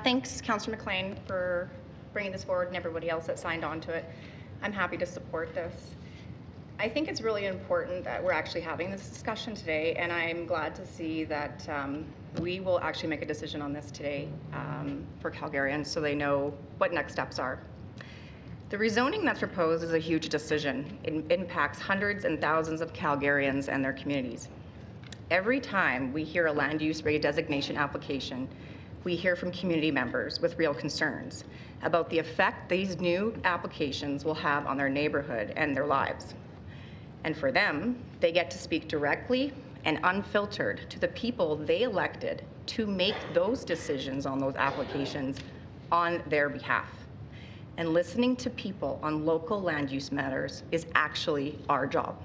Thanks, Councillor McLean, for bringing this forward and everybody else that signed on to it. I'm happy to support this. I think it's really important that we're actually having this discussion today, and I'm glad to see that we will actually make a decision on this today for Calgarians so they know what next steps are. The rezoning that's proposed is a huge decision. It impacts hundreds and thousands of Calgarians and their communities. Every time we hear a land use redesignation application, we hear from community members with real concerns about the effect these new applications will have on their neighborhood and their lives. And for them, they get to speak directly and unfiltered to the people they elected to make those decisions on those applications on their behalf. And listening to people on local land use matters is actually our job.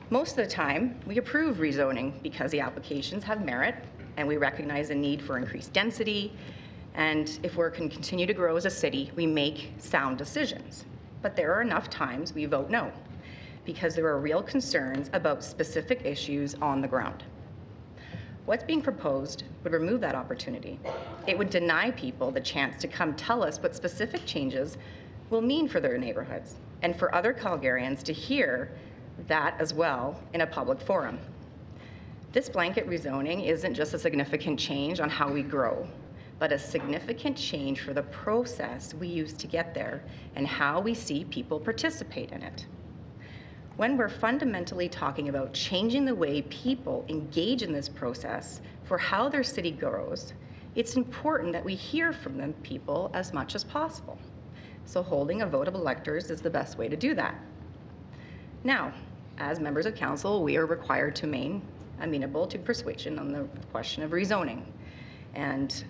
Most of the time, we approve rezoning because the applications have merit and we recognize the need for increased density, and if we can continue to grow as a city, we make sound decisions. But there are enough times we vote no, because there are real concerns about specific issues on the ground. What's being proposed would remove that opportunity. It would deny people the chance to come tell us what specific changes will mean for their neighborhoods, and for other Calgarians to hear that as well in a public forum. This blanket rezoning isn't just a significant change on how we grow, but a significant change for the process we use to get there and how we see people participate in it. When we're fundamentally talking about changing the way people engage in this process for how their city grows, it's important that we hear from the people as much as possible. So holding a vote of electors is the best way to do that. Now, as members of council, we are required to remain amenable to persuasion on the question of rezoning. And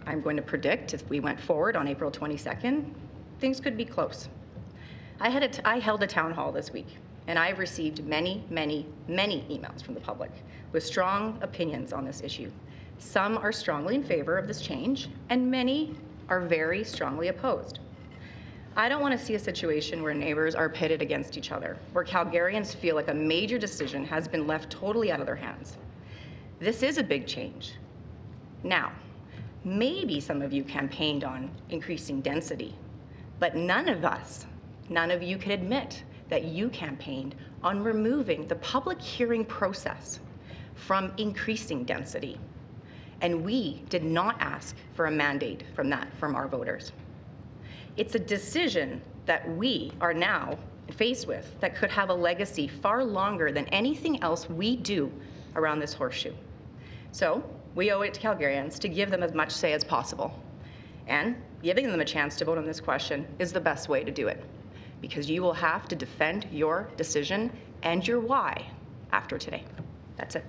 I'm going to predict if we went forward on April 22nd, things could be close. I held a town hall this week, and I've received many, many, many emails from the public with strong opinions on this issue. Some are strongly in favor of this change, and many are very strongly opposed. I don't want to see a situation where neighbors are pitted against each other, where Calgarians feel like a major decision has been left totally out of their hands. This is a big change. Now, maybe some of you campaigned on increasing density, but none of you can admit that you campaigned on removing the public hearing process from increasing density. And we did not ask for a mandate from our voters. It's a decision that we are now faced with that could have a legacy far longer than anything else we do around this horseshoe. So we owe it to Calgarians to give them as much say as possible. And giving them a chance to vote on this question is the best way to do it, because you will have to defend your decision and your why after today. That's it.